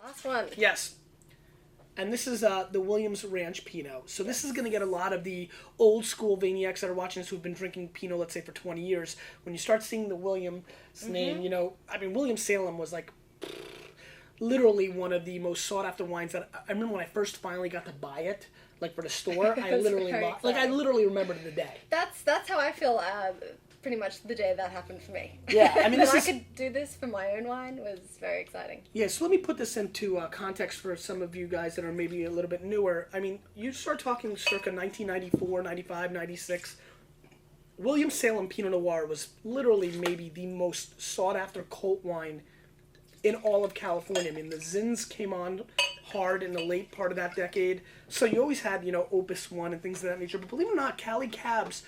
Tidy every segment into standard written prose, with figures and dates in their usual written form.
Last one. Yes. And this is the Williams Ranch Pinot. So this is going to get a lot of the old school Vaniacs that are watching this who've been drinking Pinot, let's say, for 20 years. When you start seeing the Williams name, William Salem was like literally one of the most sought after wines that I remember when I first finally got to buy it, like for the store. I literally remembered the day. That's how I feel. Pretty much the day that happened for me. Yeah, I mean, I could do this for my own wine was very exciting. Yeah, so let me put this into context for some of you guys that are maybe a little bit newer. I mean, you start talking circa 1994, 95, 96. William Salem Pinot Noir was literally maybe the most sought-after cult wine in all of California. I mean, the Zins came on hard in the late part of that decade. So you always had, Opus 1 and things of that nature. But believe it or not, Cali Cabs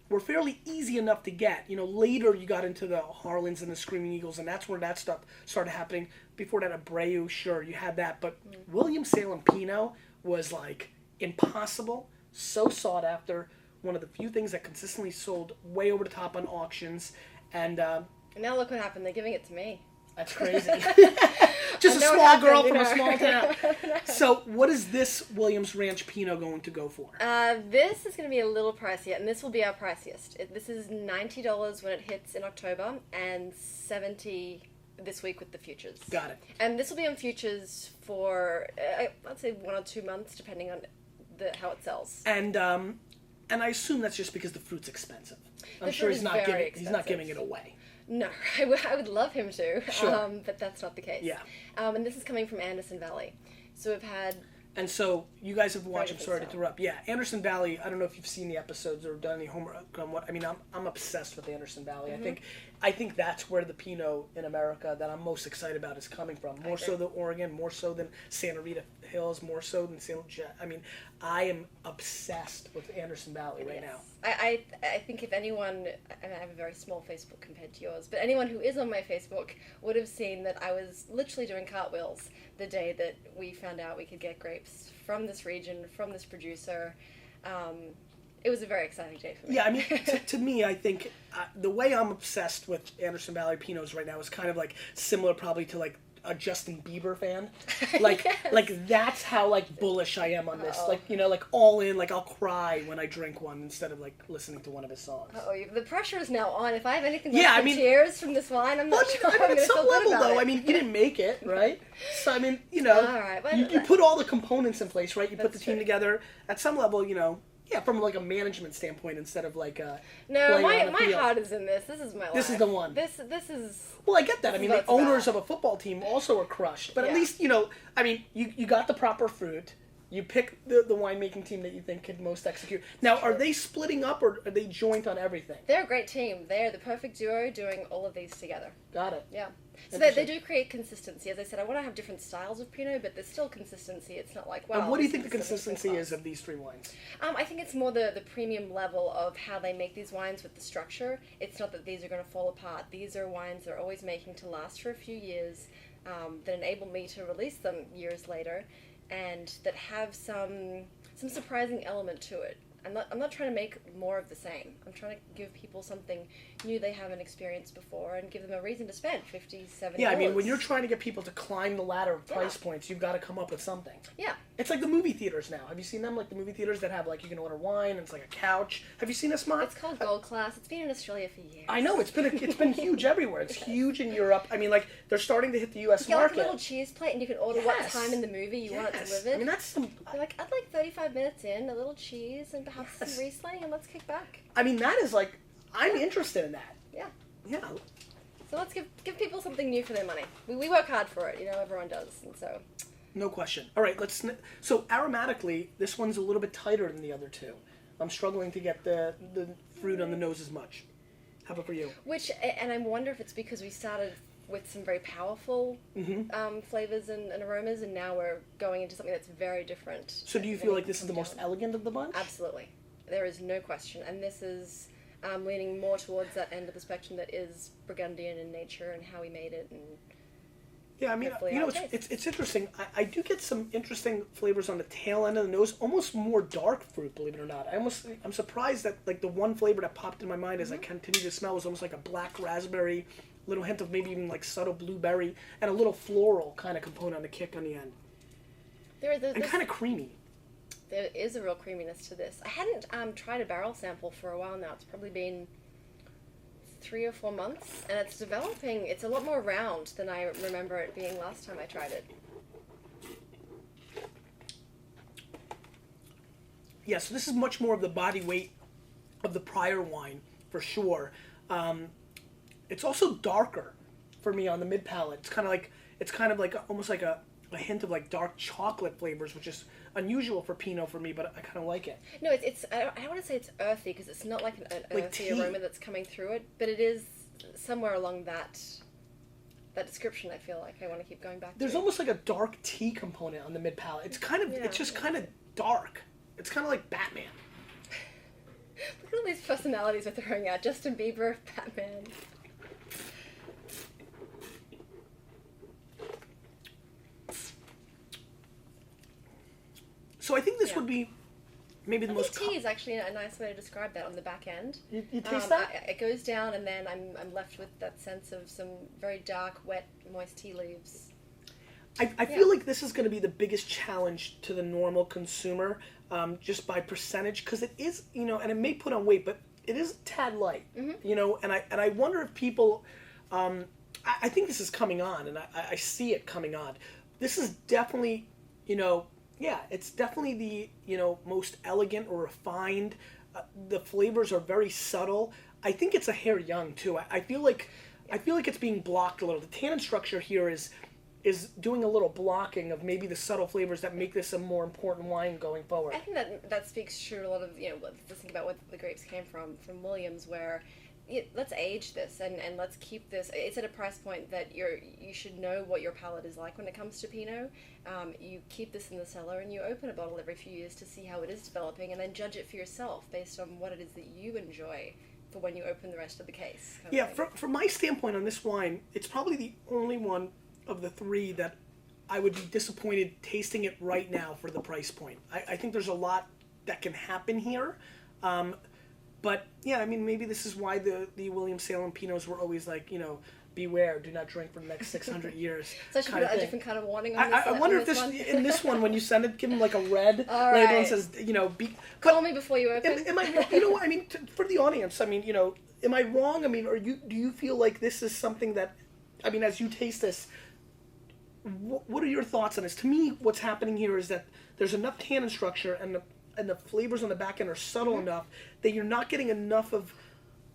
were fairly easy enough to get. Later you got into the Harlans and the Screaming Eagles, and that's where that stuff started happening. Before that, Abreu, sure, you had that. But William Salem Pinot was, like, impossible, so sought after, one of the few things that consistently sold way over the top on auctions. And now look what happened. They're giving it to me. That's crazy. Just a small girl from a small town. So what is this Williams Ranch Pinot going to go for? This is going to be a little pricier, and this will be our priciest. This is $90 when it hits in October, and $70 this week with the futures. Got it. And this will be on futures for, I'd say 1 or 2 months, depending on how it sells. And I assume that's just because the fruit's expensive. I'm sure he's not giving it away. No, I would love him to, sure. But that's not the case. Yeah. And this is coming from Anderson Valley. So we've had... And so you guys have watched, I'm sorry to interrupt. Yeah, Anderson Valley, I don't know if you've seen the episodes or done any homework on what, I mean, I'm obsessed with Anderson Valley. Mm-hmm. I think that's where the Pinot in America that I'm most excited about is coming from. More so than Oregon, more so than Santa Rita Hills, more so than St. Lucia. I mean, I am obsessed with Anderson Valley right now. I think if anyone, and I have a very small Facebook compared to yours, but anyone who is on my Facebook would have seen that I was literally doing cartwheels the day that we found out we could get grapes from this region, from this producer. It was a very exciting day for me. Yeah, I mean, to me, I think the way I'm obsessed with Anderson Valley Pinots right now is kind of like similar probably to like a Justin Bieber fan. Like, yes. Like that's how like bullish I am on this. Like, like all in, like I'll cry when I drink one instead of like listening to one of his songs. The pressure is now on. If I have anything less than tears from this wine, I'm not sure I'm going to feel good about it. I mean, you didn't make it, right? So, I mean, all right, you put all the components in place, right? You put the team together. At some level, yeah, from like a management standpoint instead of like a... No, my heart is in this. This is my life. This is the one. This is... Well, I get that. I mean, the owners of a football team also are crushed. But at least, I mean, you got the proper fruit. You pick the winemaking team that you think could most execute. Now, are they splitting up or are they joint on everything? They're a great team. They're the perfect duo doing all of these together. Got it. Yeah. So they do create consistency. As I said, I want to have different styles of Pinot, but there's still consistency. It's not like, wow. And what do you think the consistency is of these three wines? I think it's more the premium level of how they make these wines with the structure. It's not that these are going to fall apart. These are wines they're always making to last for a few years that enable me to release them years later and that have some surprising element to it. I'm not trying to make more of the same. I'm trying to give people something new they haven't experienced before and give them a reason to spend $50, $70. Yeah, I mean, when you're trying to get people to climb the ladder of price points, you've got to come up with something. Yeah. It's like the movie theaters now. Have you seen them? Like the movie theaters that have, like, you can order wine and it's like a couch. Have you seen this, Mott? It's called Gold Class. It's been in Australia for years. I know. It's been huge everywhere. It's huge in Europe. I mean, like, they're starting to hit the U.S. market. You get like a little cheese plate and you can order what time in the movie you want it delivered. I mean, that's some... You're like, I'd like 35 minutes in, a little cheese and perhaps some Riesling, and let's kick back. I mean, that is like... I'm interested in that. Yeah. Yeah. So let's give people something new for their money. We work hard for it, everyone does, and so... No question. All right, so aromatically, this one's a little bit tighter than the other two. I'm struggling to get the fruit on the nose as much. How about for you? And I wonder if it's because we started with some very powerful flavors and aromas, and now we're going into something that's very different. So do you feel like this is the most elegant of the bunch? Absolutely. There is no question. And this is leaning more towards that end of the spectrum that is Burgundian in nature and how we made it. And yeah, I mean, it's interesting. I do get some interesting flavors on the tail end of the nose, almost more dark fruit, believe it or not. I'm surprised that like the one flavor that popped in my mind as I continue to smell was almost like a black raspberry little hint of maybe even like subtle blueberry, and a little floral kind of component on the kick on the end. And kind of creamy. There is a real creaminess to this. I hadn't tried a barrel sample for a while now. It's probably been 3 or 4 months, and it's developing. It's a lot more round than I remember it being last time I tried it. Yeah, so this is much more of the body weight of the prior wine, for sure. It's also darker for me on the mid palate. It's kind of like almost like a hint of like dark chocolate flavors, which is unusual for Pinot for me, but I kind of like it. No, it's I don't want to say it's earthy, because it's not like an like earthy tea. aroma that's coming through it, but it is somewhere along that description. I feel like I want to keep going back There's to. almost like a dark tea component on the mid palate. It's kind of it's just kind of dark. It's kind of like Batman. Look at all these personalities we're throwing out. Justin Bieber, Batman. So I think this would be maybe the most... tea is actually a nice way to describe that on the back end. You taste that? It goes down, and then I'm left with that sense of some very dark, wet, moist tea leaves. I feel like this is going to be the biggest challenge to the normal consumer, just by percentage, because it is, and it may put on weight, but it is a tad light, and I wonder if people, I think this is coming on, and I see it coming on. This is definitely, it's definitely the, most elegant or refined. The flavors are very subtle. I think it's a hair young too. I feel like it's being blocked a little. The tannin structure here is doing a little blocking of maybe the subtle flavors that make this a more important wine going forward. I think that speaks true to a lot of, let's think about where the grapes came from Williams, where let's age this and let's keep this. It's at a price point that you should know what your palate is like when it comes to Pinot. You keep this in the cellar and you open a bottle every few years to see how it is developing, and then judge it for yourself based on what it is that you enjoy for when you open the rest of the case. Yeah, from my standpoint on this wine, it's probably the only one of the three that I would be disappointed tasting it right now for the price point. I think there's a lot that can happen here. But yeah, I mean, maybe this is why the William Salem Pinots were always like, beware, do not drink for the next 600 years. So I should put a different kind of warning on this. I wonder if in this one, when you send it, give them like a red label and says, call me before you open. Am I, you know what, I mean, for the audience, I mean, am I wrong? I mean, do you feel like this is something that, I mean, as you taste this, what are your thoughts on this? To me, what's happening here is that there's enough tannin structure and the flavors on the back end are subtle enough that you're not getting enough of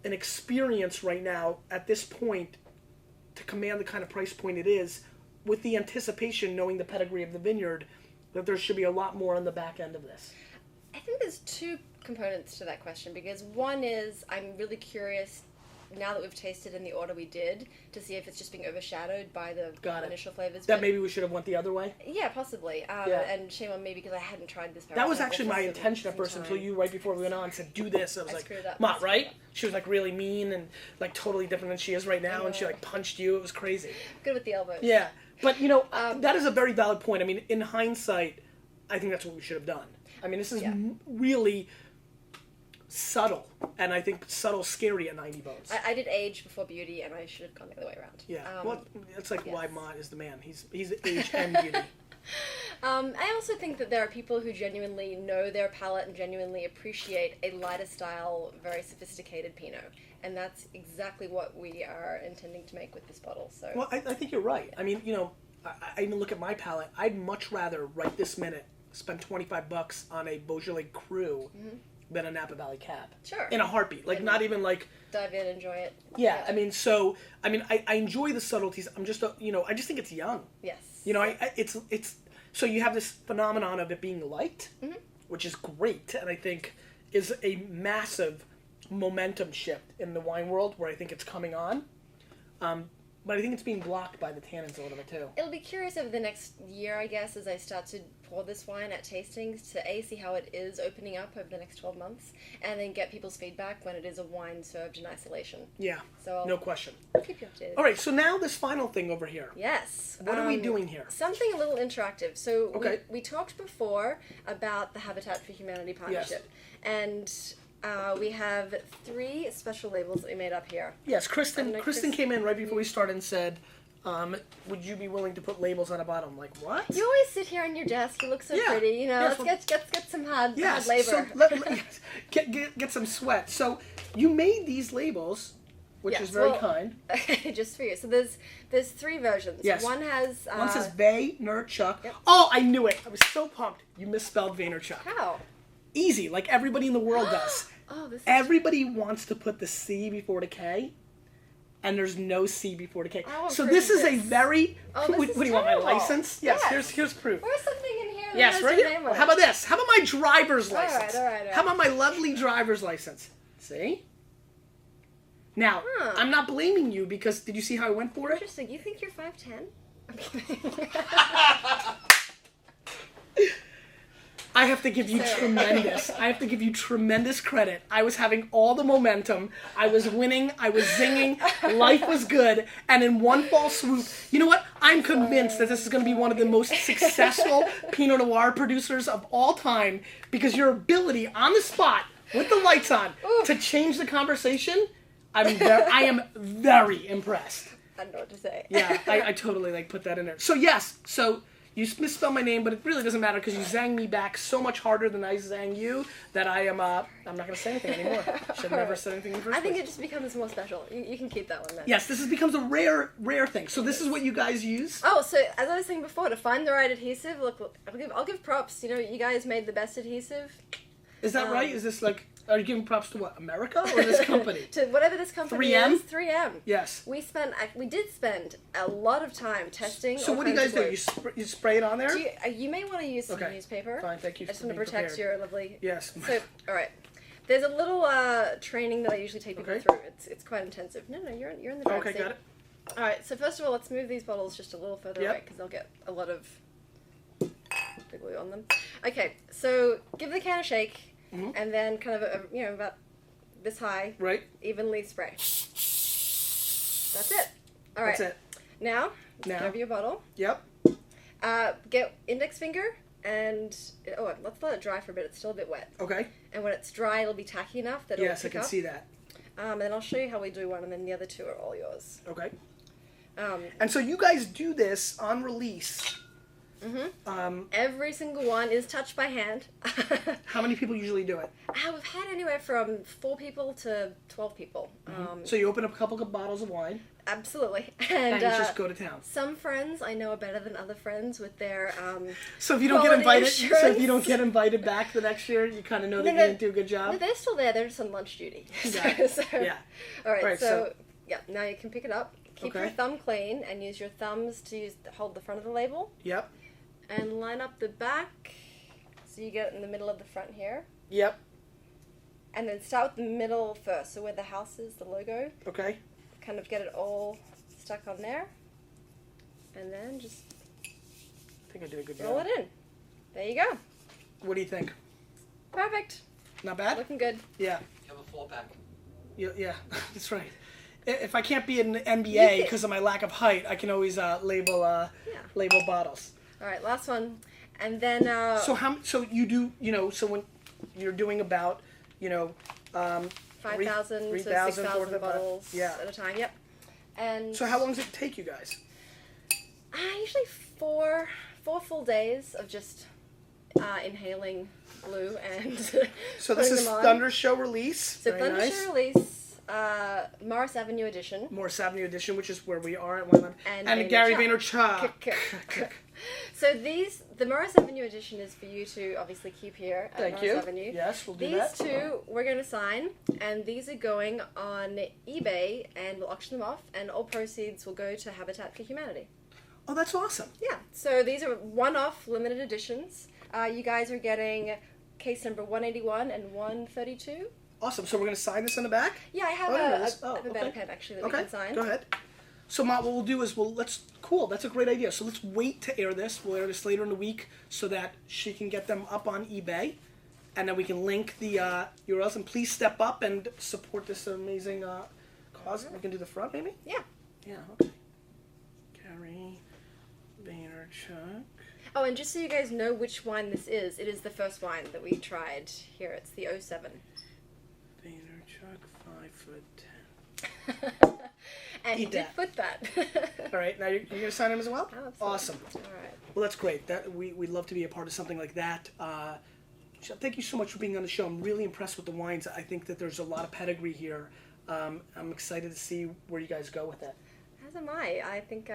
an experience right now at this point to command the kind of price point it is, with the anticipation, knowing the pedigree of the vineyard, that there should be a lot more on the back end of this. I think there's two components to that question, because one is I'm really curious, now that we've tasted in the order we did, to see if it's just being overshadowed by the initial flavors. That maybe we should have went the other way? Yeah, possibly. And shame on me because I hadn't tried this. That was actually my intention at first until you, right before we went on, said, do this. I was like, Mott, right? She was like really mean and like totally different than she is right now, and she like punched you. It was crazy. Good with the elbows. Yeah. But, that is a very valid point. I mean, in hindsight, I think that's what we should have done. I mean, this is really subtle, and I think subtle scary at 90 votes. I did age before beauty, and I should have gone the other way around. Yeah, well, it's like why Mott is the man. He's age and beauty. I also think that there are people who genuinely know their palate and genuinely appreciate a lighter style, very sophisticated Pinot, and that's exactly what we are intending to make with this bottle. So, well, I think you're right. I mean, I even look at my palate. I'd much rather right this minute spend $25 on a Beaujolais Cru than a Napa Valley Cab. Sure. In a heartbeat. Like, not even like... Dive in, enjoy it. Yeah, I mean, I enjoy the subtleties. I'm just, I just think it's young. Yes. It's so you have this phenomenon of it being liked, which is great, and I think is a massive momentum shift in the wine world where I think it's coming on. But I think it's being blocked by the tannins a little bit too. It'll be curious over the next year, I guess, as I start to pour this wine at tastings to see how it is opening up over the next 12 months, and then get people's feedback when it is a wine served in isolation. Yeah, so no question. I'll keep you updated. All right, so now this final thing over here. Yes. What are we doing here? Something a little interactive. So we talked before about the Habitat for Humanity partnership, and We have 3 special labels that we made up here. Yes, Kristen came in right before we started and said, would you be willing to put labels on a bottle? I'm like, what? You always sit here on your desk. You look so pretty. You know, let's get some hard labor. So get some sweat. So you made these labels, which is very kind. Just for you. So there's 3 versions. Yes. One says Vaynerchuk. Yep. Oh, I knew it. I was so pumped. You misspelled Vaynerchuk. How? Easy, like everybody in the world does. Everybody wants to put the C before the K, and there's no C before the K. So this is a very. What do you want? My license? Yes. Here's proof. Where's something in here? Yes, right here. How about this? How about my driver's license? All right. How about my lovely driver's license? See? Now, I'm not blaming you because did you see how I went for it? Interesting. You think you're 5'10"? I'm kidding. I have to give you tremendous credit. I was having all the momentum. I was winning. I was zinging. Life was good. And in one fall swoop, you know what? I'm convinced that this is going to be one of the most successful Pinot Noir producers of all time because your ability on the spot with the lights on to change the conversation, I am very impressed. I don't know what to say. Yeah, I totally put that in there. So yes, you misspelled my name, but it really doesn't matter because you zang me back so much harder than I zang you that I'm not going to say anything anymore. Should have never said anything in the first place. I think it just becomes more special. You can keep that one then. Yes, this becomes a rare thing. So this is what you guys use? Oh, so as I was saying before, to find the right adhesive, look, I'll give props. You know, you guys made the best adhesive. Is that right? Is this are you giving props to what, America or this company? To whatever this company 3M? is. 3M. Yes. We did spend a lot of time testing. So what do you guys do? You spray it on there? You may want to use some newspaper. Fine, thank you. I just want to protect your lovely. Yes. So, all right. There's a little training that I usually take people through. It's quite intensive. No, you're in the driver's seat. Okay, got it. All right. So first of all, let's move these bottles just a little further away because they'll get a lot of big glue on them. Okay. So give the can a shake, and then kind of about this high, right? Evenly spray. That's it. All right. That's it. Now, over your bottle. Yep. Get index finger and let's let it dry for a bit. It's still a bit wet. Okay. And when it's dry, it'll be tacky enough that it'll Yes, I can see that. And then I'll show you how we do one, and then the other 2 are all yours. Okay. And so you guys do this on release. Every single one is touched by hand. How many people usually do it? We've had anywhere from 4 people to 12 people. So you open up a couple of bottles of wine. Absolutely. And you just go to town. Some friends I know are better than other friends with their So if you don't get invited back the next year, you kind of know that you didn't do a good job? No, they're still there. They're just on lunch duty. Yeah. All right, so now you can pick it up. Keep your thumb clean and use your thumbs to hold the front of the label. Yep. And line up the back so you get it in the middle of the front here. Yep. And then start with the middle first, so where the house is, the logo. Okay. Kind of get it all stuck on there. And then just I think I did a good job. roll it in. There you go. What do you think? Perfect. Not bad? Looking good. Yeah. You have a fallback. Yeah, that's right. If I can't be in the NBA because of my lack of height, I can always label bottles. All right, last one, and then. So you do so when you're doing about 5,000 to 6,000 bottles at a time. Yep. And so how long does it take you guys? Usually 4 full days of just inhaling glue and. So this is Thunder Show release. So Thunder Show release. Morris Avenue edition. Morris Avenue edition, which is where we are at WineLibrary. And Gary Vaynerchuk. So the Morris Avenue edition is for you to obviously keep here at Morris Avenue. Yes, we'll do that. These 2 we're going to sign, and these are going on eBay, and we'll auction them off, and all proceeds will go to Habitat for Humanity. Oh, that's awesome. Yeah, so these are one-off limited editions. You guys are getting case number 181 and 132. Awesome. So we're going to sign this on the back? Yeah, I have a better pen, actually, that we can sign. Go ahead. So, Matt, what we'll do is that's a great idea. So let's wait to air this. We'll air this later in the week so that she can get them up on eBay. And then we can link the URLs. And please step up and support this amazing cause. We can do the front, maybe? Yeah. Yeah, okay. Gary Vaynerchuk. Oh, and just so you guys know which wine this is, it is the first wine that we tried here. It's the 07. And Eat he did that. put that. All right, now you're going to sign him as well? Absolutely. Awesome. All right. Well, that's great. We'd love to be a part of something like that. Thank you so much for being on the show. I'm really impressed with the wines. I think that there's a lot of pedigree here. I'm excited to see where you guys go with that. As am I. I think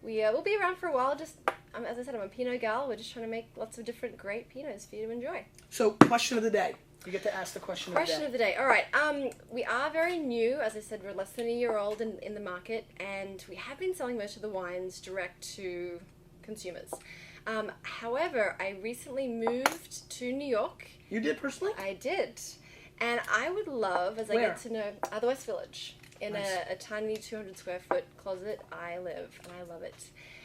we'll be around for a while. Just as I said, I'm a Pinot gal. We're just trying to make lots of different great Pinots for you to enjoy. So, question of the day. You get to ask the question of the day. Question of the day. All right. We are very new. As I said, we're less than a year old in the market, and we have been selling most of the wines direct to consumers. However, I recently moved to New York. You did personally? I did. And I would love, as I Where? get to know, the West Village. In Nice. a tiny 200 square foot closet, I live, and I love it.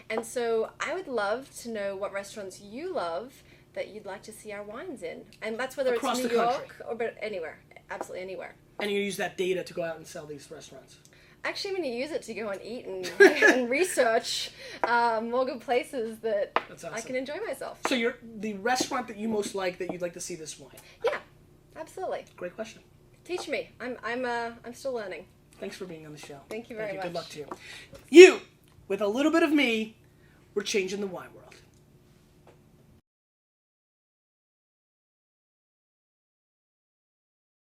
And so I would love to know what restaurants you love that you'd like to see our wines in. And that's whether Across it's the New country. York or but anywhere. Absolutely anywhere. And you use that data to go out and sell these restaurants. Actually, I'm going to use it to go and eat and research more good places that That's awesome. I can enjoy myself. So, you're the restaurant that you most like that you'd like to see this wine? Yeah, absolutely. Great question. Teach me. I'm still learning. Thanks for being on the show. Thank you very Good much. luck to you. You, with a little bit of me, we're changing the wine world.